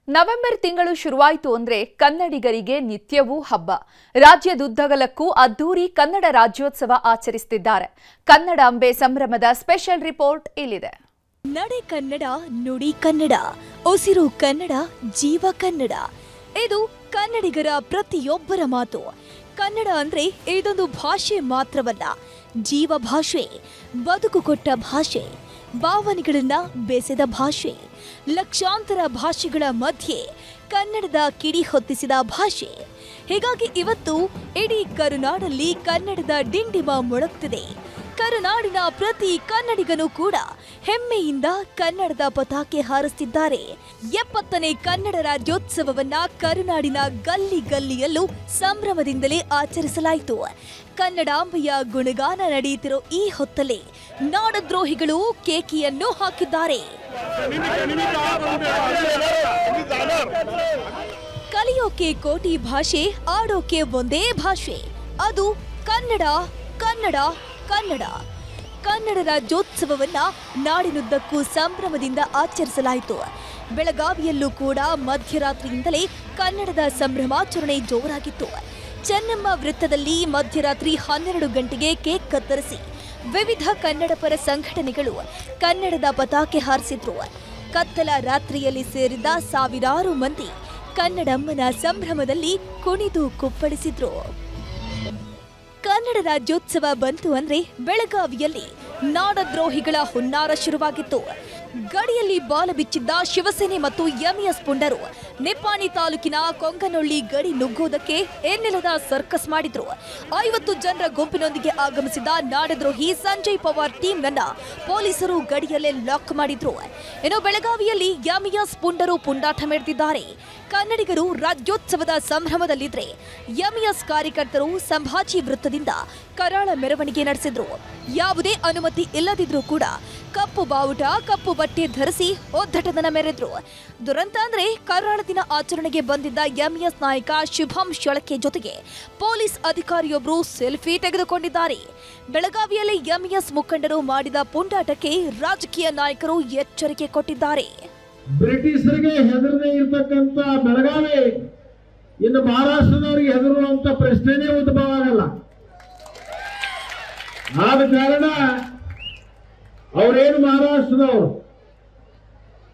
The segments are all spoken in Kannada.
ನವೆಂಬರ್ ತಿಂಗಳು ಶುರುವಾಯಿತು ಅಂದ್ರೆ ಕನ್ನಡಿಗರಿಗೆ ನಿತ್ಯವೂ ಹಬ್ಬ. ರಾಜ್ಯದುದ್ದಗಲಕ್ಕೂ ಅದ್ದೂರಿ ಕನ್ನಡ ರಾಜ್ಯೋತ್ಸವ ಆಚರಿಸುತ್ತಿದ್ದಾರೆ. ಕನ್ನಡಾಂಬೆ ಸಂಭ್ರಮದ ಸ್ಪೆಷಲ್ ರಿಪೋರ್ಟ್ ಇಲ್ಲಿದೆ. ನಡೆ ಕನ್ನಡ, ನುಡಿ ಕನ್ನಡ, ಉಸಿರು ಕನ್ನಡ, ಜೀವ ಕನ್ನಡ. ಇದು ಕನ್ನಡಿಗರ ಪ್ರತಿಯೊಬ್ಬರ ಮಾತು. ಕನ್ನಡ ಅಂದ್ರೆ ಇದೊಂದು ಭಾಷೆ ಮಾತ್ರವಲ್ಲ, ಜೀವ ಭಾಷೆ, ಬದುಕು ಕೊಟ್ಟ ಭಾಷೆ, ಭಾವನೆಗಳನ್ನ ಬೆಸೆದ ಭಾಷೆ, ಲಕ್ಷಾಂತರ ಭಾಷೆಗಳ ಮಧ್ಯೆ ಕನ್ನಡದ ಕಿಡಿ ಹೊತ್ತಿಸಿದ ಭಾಷೆ. ಹೀಗಾಗಿ ಇವತ್ತು ಇಡೀ ಕರುನಾಡಲ್ಲಿ ಕನ್ನಡದ ಡಿಂಡಿಮ ಮೊಳಗ್ತಿದೆ. ಕರುನಾಡಿನ ಪ್ರತಿ ಕನ್ನಡಿಗನೂ ಕೂಡ ಹೆಮ್ಮೆಯಿಂದ ಕನ್ನಡದ ಪತಾಕೆ ಹಾರಿಸುತ್ತಿದ್ದಾರೆ. 70ನೇ ಕನ್ನಡ ರಾಜ್ಯೋತ್ಸವವನ್ನ ಕರುನಾಡಿನ ಗಲ್ಲಿ ಗಲ್ಲಿಯಲ್ಲೂ ಸಂಭ್ರಮದಿಂದಲೇ ಆಚರಿಸಲಾಯಿತು. ಕನ್ನಡಾಂಬೆಯ ಗುಣಗಾನ ನಡೆಯುತ್ತಿರೋ ಈ ಹೊತ್ತಲ್ಲೇ ನಾಡದ್ರೋಹಿಗಳು ಕೇಕಿಯನ್ನು ಹಾಕಿದ್ದಾರೆ. ಕಲಿಯೋಕೆ ಕೋಟಿ ಭಾಷೆ, ಆಡೋಕೆ ಒಂದೇ ಭಾಷೆ, ಅದು ಕನ್ನಡ. ಕನ್ನಡ ಕನ್ನಡ ಕನ್ನಡ ರಾಜ್ಯೋತ್ಸವವನ್ನ ನಾಡಿನುದ್ದಕ್ಕೂ ಸಂಭ್ರಮದಿಂದ ಆಚರಿಸಲಾಯಿತು. ಬೆಳಗಾವಿಯಲ್ಲೂ ಕೂಡ ಮಧ್ಯರಾತ್ರಿಯಿಂದಲೇ ಕನ್ನಡದ ಸಂಭ್ರಮಾಚರಣೆ ಜೋರಾಗಿತ್ತು. ಚೆನ್ನಮ್ಮ ವೃತ್ತದಲ್ಲಿ ಮಧ್ಯರಾತ್ರಿ 12 ಗಂಟೆಗೆ ಕೇಕ್ ಕತ್ತರಿಸಿ ವಿವಿಧ ಕನ್ನಡ ಪರ ಸಂಘಟನೆಗಳು ಕನ್ನಡದ ಪತಾಕೆ ಹಾರಿಸಿದ್ರು. ಕತ್ತಲ ರಾತ್ರಿಯಲ್ಲಿ ಸೇರಿದ ಸಾವಿರಾರು ಮಂದಿ ಕನ್ನಡಮ್ಮನ ಸಂಭ್ರಮದಲ್ಲಿ ಕುಣಿದು ಕುಪ್ಪಳಿಸಿದ್ರು. ಕನ್ನಡ ರಾಜ್ಯೋತ್ಸವ ಬಂತು ಅಂದ್ರೆ ಬೆಳಗಾವಿಯಲ್ಲಿ ನಾಡದ್ರೋಹಿಗಳ ಹುನ್ನಾರ ಶುರುವಾಗಿತ್ತು. ಗಡಿಯಲ್ಲಿ ಬಾಲ ಬಿಚ್ಚಿದ್ದ ಶಿವಸೇನೆ ಮತ್ತು ಎಂಇಎಸ್ ಪುಂಡರು ನಿಪ್ಪಾಣಿ ತಾಲೂಕಿನ ಕೊಂಗನೊಳ್ಳಿ ಗಡಿ ನುಗ್ಗೋದಕ್ಕೆ ಎನ್ನೆಲದ ಸರ್ಕಸ್ ಮಾಡಿದ್ರು. 50 ಜನರ ಗುಂಪಿನೊಂದಿಗೆ ಆಗಮಿಸಿದ ನಾಡದ್ರೋಹಿ ಸಂಜಯ್ ಪವಾರ್ ಟೀಮ್ ನನ್ನ ಪೊಲೀಸರು ಗಡಿಯಲ್ಲೇ ಲಾಕ್ ಮಾಡಿದ್ರು. ಇನ್ನು ಬೆಳಗಾವಿಯಲ್ಲಿ ಎಂಇಎಸ್ ಪುಂಡರು ಪುಂಡಾಟ ಮೆರೆದಿದ್ದಾರೆ. ಕನ್ನಡಿಗರು ರಾಜ್ಯೋತ್ಸವದ ಸಂಭ್ರಮದಲ್ಲಿದ್ರೆ ಎಂಇಎಸ್ ಕಾರ್ಯಕರ್ತರು ಸಂಭಾಜಿ ವೃತ್ತದಿಂದ ಕರಾಳ ಮೆರವಣಿಗೆ ನಡೆಸಿದ್ರು. ಯಾವುದೇ ಅನುಮತಿ ಇಲ್ಲದಿದ್ರೂ ಕೂಡ ಕಪ್ಪು ಬಾವುಟ, ಕಪ್ಪು ಬಟ್ಟೆ ಧರಿಸಿ ಒದ್ದಟತನ ಮೆರೆದ್ರು. ದುರಂತ ಅಂದ್ರೆ ಕರಾಳ ದಿನ ಆಚರಣೆಗೆ ಬಂದಿದ್ದ ಎಂಇಎಸ್ ನಾಯಕ ಶುಭಂ ಶೊಳಕೆ ಜೊತೆಗೆ ಪೊಲೀಸ್ ಅಧಿಕಾರಿಯೊಬ್ಬರು ಸೆಲ್ಫಿ ತೆಗೆದುಕೊಂಡಿದ್ದಾರೆ. ಬೆಳಗಾವಿಯಲ್ಲಿ ಎಂಇಎಸ್ ಮುಖಂಡರು ಮಾಡಿದ ಪುಂಡಾಟಕ್ಕೆ ರಾಜಕೀಯ ನಾಯಕರು ಎಚ್ಚರಿಕೆ ಕೊಟ್ಟಿದ್ದಾರೆ. ಬ್ರಿಟಿಷರಿಗೆ ಹೆದರದೇ ಇರತಕ್ಕಂತ ಬೆಳಗಾವಿ ಇನ್ನು ಮಹಾರಾಷ್ಟ್ರದವರಿಗೆ ಹೆದರುವಂತ ಪ್ರಶ್ನೆನೇ ಉದ್ಭವ ಆಗಲ್ಲ. ಆದ ಕಾರಣ ಅವರೇನು ಮಹಾರಾಷ್ಟ್ರದವರು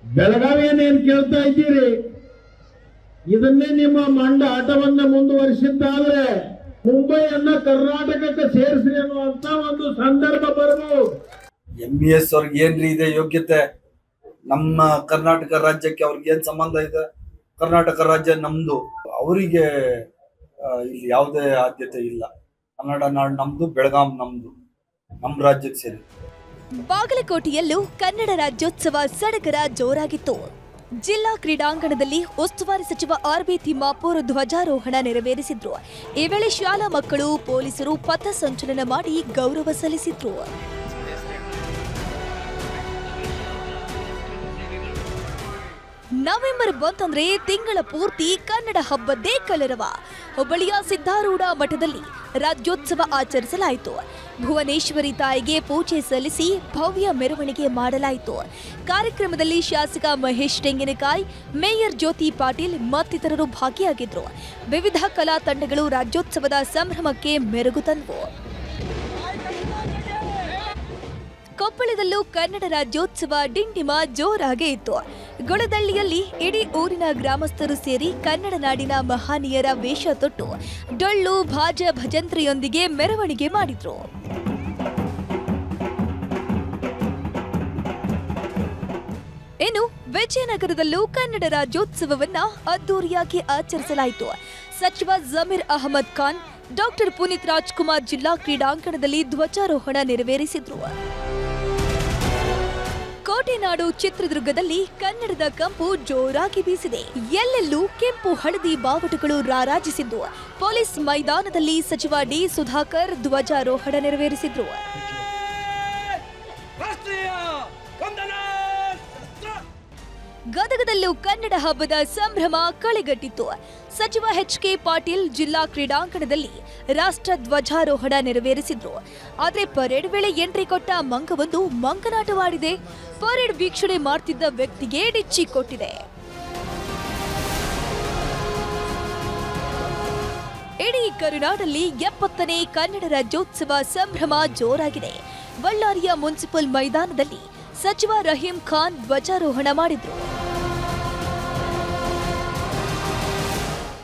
ಬೆಳಗಾವಿಯನ್ನೇನು ಕೇಳ್ತಾ ಇದ್ದೀರಿ, ಇದನ್ನೇ ನಿಮ್ಮ ಮಂಡ ಆಟವನ್ನ ಮುಂದುವರಿಸಿದ್ದಾದ್ರೆ ಮುಂಬೈಯನ್ನ ಕರ್ನಾಟಕಕ್ಕೆ ಸೇರಿಸ್ರಿ ಅನ್ನುವಂತ ಒಂದು ಸಂದರ್ಭ ಬರ್ಬೋದು. ಎಂಇಎಸ್ ಅವ್ರಿಗೆ ಏನ್ರಿ ಇದೆ ಯೋಗ್ಯತೆ? ನಮ್ಮ ಕರ್ನಾಟಕ ರಾಜ್ಯಕ್ಕೆ ಅವ್ರಿಗೆ ಏನ್ ಸಂಬಂಧ ಇದೆ? ಕರ್ನಾಟಕ ರಾಜ್ಯ ನಮ್ದು, ಅವರಿಗೆ ಇಲ್ಲಿ ಯಾವುದೇ ಆದ್ಯತೆ ಇಲ್ಲ. ಕನ್ನಡ ನಾಡು ನಮ್ದು, ಬೆಳಗಾಂ ನಮ್ದು, ನಮ್ಮ ರಾಜ್ಯಕ್ಕೆ ಸೇರಿ. ಬಾಗಲಕೋಟೆಯಲ್ಲೂ ಕನ್ನಡ ರಾಜ್ಯೋತ್ಸವ ಸಡಗರ ಜೋರಾಗಿತ್ತು. ಜಿಲ್ಲಾ ಕ್ರೀಡಾಂಗಣದಲ್ಲಿ ಉಸ್ತುವಾರಿ ಸಚಿವ ಆರ್.ಬಿ. ತಿಮ್ಮಾಪುರ್ ಧ್ವಜಾರೋಹಣ ನೆರವೇರಿಸಿದ್ರು. ಈ ವೇಳೆ ಶಾಲಾ ಮಕ್ಕಳು, ಪೊಲೀಸರು ಪಥ ಸಂಚಲನ ಮಾಡಿ ಗೌರವ ಸಲ್ಲಿಸಿದ್ರು. ನವೆಂಬರ್ ಬಂತಂದ್ರೆ ತಿಂಗಳ ಪೂರ್ತಿ ಕನ್ನಡ ಹಬ್ಬದ್ದೇ ಕಲರವ. ಹುಬ್ಬಳ್ಳಿಯ ಸಿದ್ಧಾರೂಢ ಮಠದಲ್ಲಿ ರಾಜ್ಯೋತ್ಸವ ಆಚರಿಸಲಾಯಿತು. ಭುವನೇಶ್ವರಿ ತಾಯಿಗೆ ಪೂಜೆ ಸಲ್ಲಿಸಿ ಭವ್ಯ ಮೆರವಣಿಗೆ ಮಾಡಲಾಯಿತು. ಕಾರ್ಯಕ್ರಮದಲ್ಲಿ ಶಾಸಕ ಮಹೇಶ್ ತೆಂಗಿನಕಾಯಿ, ಮೇಯರ್ ಜ್ಯೋತಿ ಪಾಟೀಲ್ ಮತ್ತಿತರರು ಭಾಗಿಯಾಗಿದ್ರು. ವಿವಿಧ ಕಲಾ ತಂಡಗಳು ರಾಜ್ಯೋತ್ಸವದ ಸಂಭ್ರಮಕ್ಕೆ ಮೆರುಗು ತಂದವು. ಕೊಪ್ಪಳದಲ್ಲೂ ಕನ್ನಡ ರಾಜ್ಯೋತ್ಸವ ಡಿಂಡಿಮ ಜೋರಾಗೇ ಇತ್ತು. ಗೊಳದಳ್ಳಿಯಲ್ಲಿ ಇಡೀ ಊರಿನ ಗ್ರಾಮಸ್ಥರು ಸೇರಿ ಕನ್ನಡ ನಾಡಿನ ಮಹಾನೀಯರ ವೇಷ ತೊಟ್ಟು ಡೊಳ್ಳು, ಭಾಜ, ಭಜಂತ್ರಿಯೊಂದಿಗೆ ಮೆರವಣಿಗೆ ಮಾಡಿದ್ರು. ಇನ್ನು ವಿಜಯನಗರದಲ್ಲೂ ಕನ್ನಡ ರಾಜ್ಯೋತ್ಸವವನ್ನ ಅದ್ದೂರಿಯಾಗಿ ಆಚರಿಸಲಾಯಿತು. ಸಚಿವ ಜಮೀರ್ ಅಹಮದ್ ಖಾನ್, ಡಾಕ್ಟರ್ ಪುನೀತ್ ರಾಜ್ಕುಮಾರ್ ಜಿಲ್ಲಾ ಕ್ರೀಡಾಂಗಣದಲ್ಲಿ ಧ್ವಜಾರೋಹಣ ನೆರವೇರಿಸಿದ್ರು. ಕೋಟೆನಾಡು ಚಿತ್ರದುರ್ಗದಲ್ಲಿ ಕನ್ನಡದ ಕಂಪು ಜೋರಾಗಿ ಬೀಸಿದೆ. ಎಲ್ಲೆಲ್ಲೂ ಕೆಂಪು ಹಳದಿ ಬಾವುಟಗಳು ರಾರಾಜಿಸಿದ್ದು, ಪೊಲೀಸ್ ಮೈದಾನದಲ್ಲಿ ಸಚಿವ ಡಿ ಸುಧಾಕರ್ ಧ್ವಜಾರೋಹಣ ನೆರವೇರಿಸಿದ್ರು. ಗದಗದಲ್ಲೂ ಕನ್ನಡ ಹಬ್ಬದ ಸಂಭ್ರಮ ಕಳೆಗಟ್ಟಿತ್ತು. ಸಚಿವ ಎಚ್.ಕೆ. ಪಾಟೀಲ್ ಜಿಲ್ಲಾ ಕ್ರೀಡಾಂಗಣದಲ್ಲಿ ರಾಷ್ಟ್ರ ಧ್ವಜಾರೋಹಣ ನೆರವೇರಿಸಿದ್ರು. ಆದರೆ ಪರೇಡ್ ವೇಳೆ ಎಂಟ್ರಿ ಕೊಟ್ಟ ಮಂಗವೊಂದು ಮಂಗನಾಟವಾಡಿದೆ. ಪರೇಡ್ ವೀಕ್ಷಣೆ ಮಾಡ್ತಿದ್ದ ವ್ಯಕ್ತಿಗೆ ಡಿಚ್ಚಿ ಕೊಟ್ಟಿದೆ. ಇಡೀ ಕರುನಾಡಲ್ಲಿ 70ನೇ ಕನ್ನಡ ರಾಜ್ಯೋತ್ಸವ ಸಂಭ್ರಮ ಜೋರಾಗಿದೆ. ಬಳ್ಳಾರಿಯ ಮುನ್ಸಿಪಲ್ ಮೈದಾನದಲ್ಲಿ ಸಚಿವ ರಹೀಂ ಖಾನ್ ಧ್ವಜಾರೋಹಣ ಮಾಡಿದ್ರು.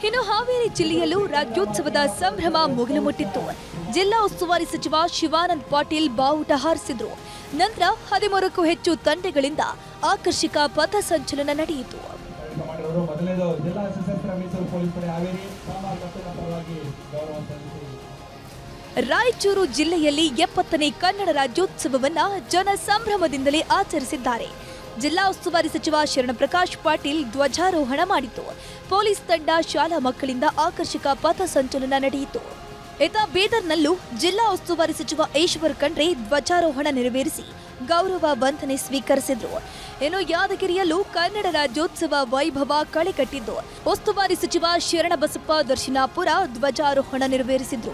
ಇನ್ನು ಹಾವೇರಿ ಜಿಲ್ಲೆಯಲ್ಲೂ ರಾಜ್ಯೋತ್ಸವದ ಸಂಭ್ರಮ ಮುಗಿಲು ಮುಟ್ಟಿತ್ತು. ಜಿಲ್ಲಾ ಉಸ್ತುವಾರಿ ಸಚಿವ ಶಿವಾನಂದ ಪಾಟೀಲ್ ಬಾವುಟ ಹಾರಿಸಿದ್ರು. ನಂತರ 13ಕ್ಕೂ ಹೆಚ್ಚು ತಂಡಗಳಿಂದ ಆಕರ್ಷಕ ಪಥ ಸಂಚಲನ ನಡೆಯಿತು. ರಾಯಚೂರು ಜಿಲ್ಲೆಯಲ್ಲಿ 70ನೇ ಕನ್ನಡ ರಾಜ್ಯೋತ್ಸವವನ್ನ ಜನ ಸಂಭ್ರಮದಿಂದಲೇ ಆಚರಿಸಿದ್ದಾರೆ. ಜಿಲ್ಲಾ ಉಸ್ತುವಾರಿ ಸಚಿವ ಶರಣಪ್ರಕಾಶ್ ಪಾಟೀಲ್ ಧ್ವಜಾರೋಹಣ ಮಾಡಿತು. ಪೊಲೀಸ್ ತಂಡ ಶಾಲಾ ಮಕ್ಕಳಿಂದ ಆಕರ್ಷಕ ಪಥ ಸಂಚಲನ ನಡೆಯಿತು. ಇತ್ತ ಬೀದರ್ನಲ್ಲೂ ಜಿಲ್ಲಾ ಉಸ್ತುವಾರಿ ಸಚಿವ ಈಶ್ವರ್ ಖಂಡ್ರೆ ಧ್ವಜಾರೋಹಣ ನೆರವೇರಿಸಿ ಗೌರವ ವಂದನೆ ಸ್ವೀಕರಿಸಿದ್ರು. ಇನ್ನು ಯಾದಗಿರಿಯಲ್ಲೂ ಕನ್ನಡ ರಾಜ್ಯೋತ್ಸವ ವೈಭವ ಕಳೆಕಟ್ಟಿದ್ದು ಉಸ್ತುವಾರಿ ಸಚಿವ ಶರಣಬಸಪ್ಪ ದರ್ಶನಾಪುರ ಧ್ವಜಾರೋಹಣ ನೆರವೇರಿಸಿದ್ರು.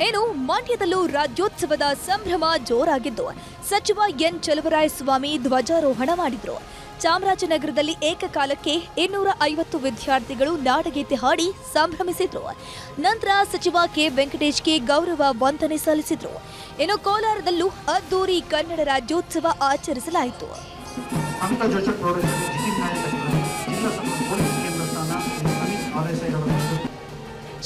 ಏನು ಮಂಡ್ಯದಲ್ಲೂ ರಾಜ್ಯೋತ್ಸವದ ಸಂಭ್ರಮ ಜೋರಾಗಿದ್ದು ಸಚಿವ ಎನ್ ಚಲುವರಾಯಸ್ವಾಮಿ ಧ್ವಜಾರೋಹಣ ಮಾಡಿದ್ರು. ಚಾಮರಾಜನಗರದಲ್ಲಿ ಏಕಕಾಲಕ್ಕೆ 250 ವಿದ್ಯಾರ್ಥಿಗಳು ನಾಡಗೀತೆ ಹಾಡಿ ಸಂಭ್ರಮಿಸಿದ್ರು. ನಂತರ ಸಚಿವ ಕೆ ವೆಂಕಟೇಶ್ಗೆ ಗೌರವ ವಂದನೆ ಸಲ್ಲಿಸಿದ್ರು. ಇನ್ನು ಕೋಲಾರದಲ್ಲೂ ಅದ್ದೂರಿ ಕನ್ನಡ ರಾಜ್ಯೋತ್ಸವ ಆಚರಿಸಲಾಯಿತು.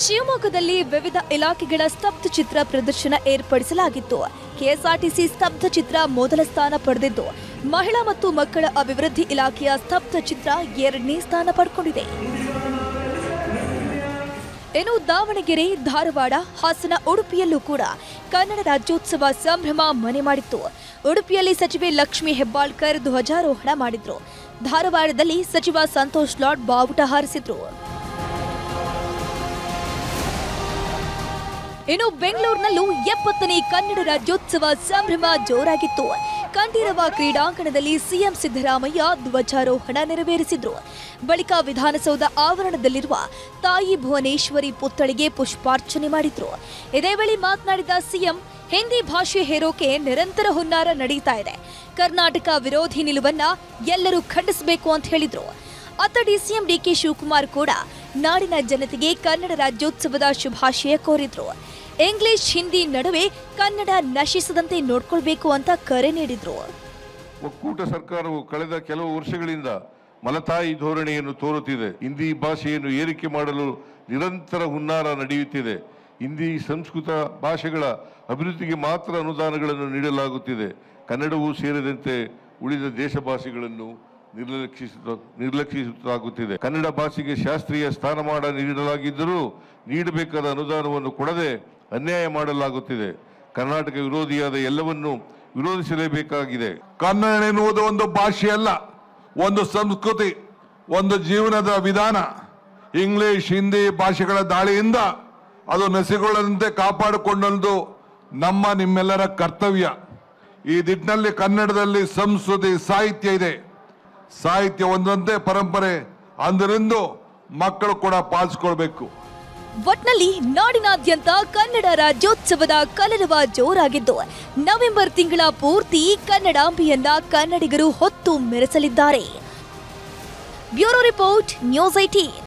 ಶಿವಮೊಗ್ಗದಲ್ಲಿ ವಿವಿಧ ಇಲಾಖೆಗಳ ಸ್ತಬ್ಧ ಚಿತ್ರ ಪ್ರದರ್ಶನ ಏರ್ಪಡಿಸಲಾಗಿತ್ತು. ಕೆಎಸ್ಆರ್ಟಿಸಿ ಸ್ತಬ್ಧ ಚಿತ್ರ ಮೊದಲ ಸ್ಥಾನ ಪಡೆದಿದ್ದು ಮಹಿಳಾ ಮತ್ತು ಮಕ್ಕಳ ಅಭಿವೃದ್ಧಿ ಇಲಾಖೆಯ ಸ್ತಬ್ಧ ಚಿತ್ರ 2ನೇ ಸ್ಥಾನ ಪಡೆದುಕೊಂಡಿದೆ. ಇನ್ನು ದಾವಣಗೆರೆ, ಧಾರವಾಡ, ಹಾಸನ, ಉಡುಪಿಯಲ್ಲೂ ಕೂಡ ಕನ್ನಡ ರಾಜ್ಯೋತ್ಸವ ಸಂಭ್ರಮ ಮನೆ ಮಾಡಿತ್ತು. ಉಡುಪಿಯಲ್ಲಿ ಸಚಿವೆ ಲಕ್ಷ್ಮೀ ಹೆಬ್ಬಾಳ್ಕರ್ ಧ್ವಜಾರೋಹಣ ಮಾಡಿದ್ರು. ಧಾರವಾಡದಲ್ಲಿ ಸಚಿವ ಸಂತೋಷ್ ಲಾಡ್ ಬಾವುಟ ಹಾರಿಸಿದ್ರು. ಇನ್ನು ಬೆಂಗಳೂರಿನಲ್ಲೂ 70ನೇ ಕನ್ನಡ ರಾಜ್ಯೋತ್ಸವ ಸಂಭ್ರಮ ಜೋರಾಗಿತ್ತು. ಕಂಠೀರವ ಕ್ರೀಡಾಂಗಣದಲ್ಲಿ ಸಿಎಂ ಸಿದ್ದರಾಮಯ್ಯ ಧ್ವಜಾರೋಹಣ ನೆರವೇರಿಸಿದ್ರು. ಬಳಿಕ ವಿಧಾನಸೌಧ ಆವರಣದಲ್ಲಿರುವ ತಾಯಿ ಭುವನೇಶ್ವರಿ ಪುತ್ಥಳಿಗೆ ಪುಷ್ಪಾರ್ಚನೆ ಮಾಡಿದ್ರು. ಇದೇ ವೇಳೆ ಮಾತನಾಡಿದ ಸಿಎಂ, ಹಿಂದಿ ಭಾಷೆ ಹೇರೋಕೆ ನಿರಂತರ ಹುನ್ನಾರ ನಡೀತಾ ಇದೆ. ಕರ್ನಾಟಕ ವಿರೋಧಿ ನಿಲುವನ್ನ ಎಲ್ಲರೂ ಖಂಡಿಸಬೇಕು ಅಂತ ಹೇಳಿದ್ರು. ಅತ್ತ ಡಿಸಿಎಂ ಡಿಕೆ ಶಿವಕುಮಾರ್ ಕೂಡ ನಾಡಿನ ಜನತೆಗೆ ಕನ್ನಡ ರಾಜ್ಯೋತ್ಸವದ ಶುಭಾಶಯ ಕೋರಿದ್ರು. ಇಂಗ್ಲಿಷ್, ಹಿಂದಿ ನಡುವೆ ಕನ್ನಡ ನಶಿಸದಂತೆ ನೋಡ್ಕೊಳ್ಬೇಕು ಅಂತ ಕರೆ ನೀಡಿದ್ರು. ಒಕ್ಕೂಟ ಸರ್ಕಾರವು ಕಳೆದ ಕೆಲವು ವರ್ಷಗಳಿಂದ ಮಲತಾಯಿ ಧೋರಣೆಯನ್ನು ತೋರುತ್ತಿದೆ. ಹಿಂದಿ ಭಾಷೆಯನ್ನು ಏರಿಕೆ ಮಾಡಲು ನಿರಂತರ ಹುನ್ನಾರ ನಡೆಯುತ್ತಿದೆ. ಹಿಂದಿ, ಸಂಸ್ಕೃತ ಭಾಷೆಗಳ ಅಭಿವೃದ್ಧಿಗೆ ಮಾತ್ರ ಅನುದಾನಗಳನ್ನು ನೀಡಲಾಗುತ್ತಿದೆ. ಕನ್ನಡವೂ ಸೇರಿದಂತೆ ಉಳಿದ ದೇಶ ಭಾಷೆಗಳನ್ನು ನಿರ್ಲಕ್ಷಿಸಲಾಗುತ್ತಿದೆ. ಕನ್ನಡ ಭಾಷೆಗೆ ಶಾಸ್ತ್ರೀಯ ಸ್ಥಾನಮಾನ ನೀಡಲಾಗಿದ್ದರೂ ನೀಡಬೇಕಾದ ಅನುದಾನವನ್ನು ಕೊಡದೆ ಅನ್ಯಾಯ ಮಾಡಲಾಗುತ್ತಿದೆ. ಕರ್ನಾಟಕ ವಿರೋಧಿಯಾದ ಎಲ್ಲವನ್ನೂ ವಿರೋಧಿಸಲೇಬೇಕಾಗಿದೆ. ಕನ್ನಡ ಎನ್ನುವುದು ಒಂದು ಭಾಷೆ ಅಲ್ಲ, ಒಂದು ಸಂಸ್ಕೃತಿ, ಒಂದು ಜೀವನದ ವಿಧಾನ. ಇಂಗ್ಲಿಷ್, ಹಿಂದಿ ಭಾಷೆಗಳ ದಾಳಿಯಿಂದ ಅದು ನಸಿಗೊಳ್ಳದಂತೆ ಕಾಪಾಡಿಕೊಳ್ಳುವುದು ನಿಮ್ಮೆಲ್ಲರ ಕರ್ತವ್ಯ. ಈ ನಿಟ್ಟಿನಲ್ಲಿ ಕನ್ನಡದಲ್ಲಿ ಸಂಸ್ಕೃತಿ, ಸಾಹಿತ್ಯ ಇದೆ. ಸಾಹಿತ್ಯ ಒಂದಂತೆ ಪರಂಪರೆ, ಅಂದರಿಂದು ಮಕ್ಕಳು ಕೂಡ ಪಾಲಿಸಿಕೊಳ್ಬೇಕು. ಒಟ್ನಲ್ಲಿ ನಾಡಿನಾದ್ಯಂತ ಕನ್ನಡ ರಾಜ್ಯೋತ್ಸವದ ಕಲರವ ಜೋರಾಗಿದ್ದು ನವೆಂಬರ್ ತಿಂಗಳ ಪೂರ್ತಿ ಕನ್ನಡಾಂಬೆಯನ್ನ ಕನ್ನಡಿಗರು ಹೊತ್ತು ಮೆರೆಸಲಿದ್ದಾರೆ. Bureau report, news 18.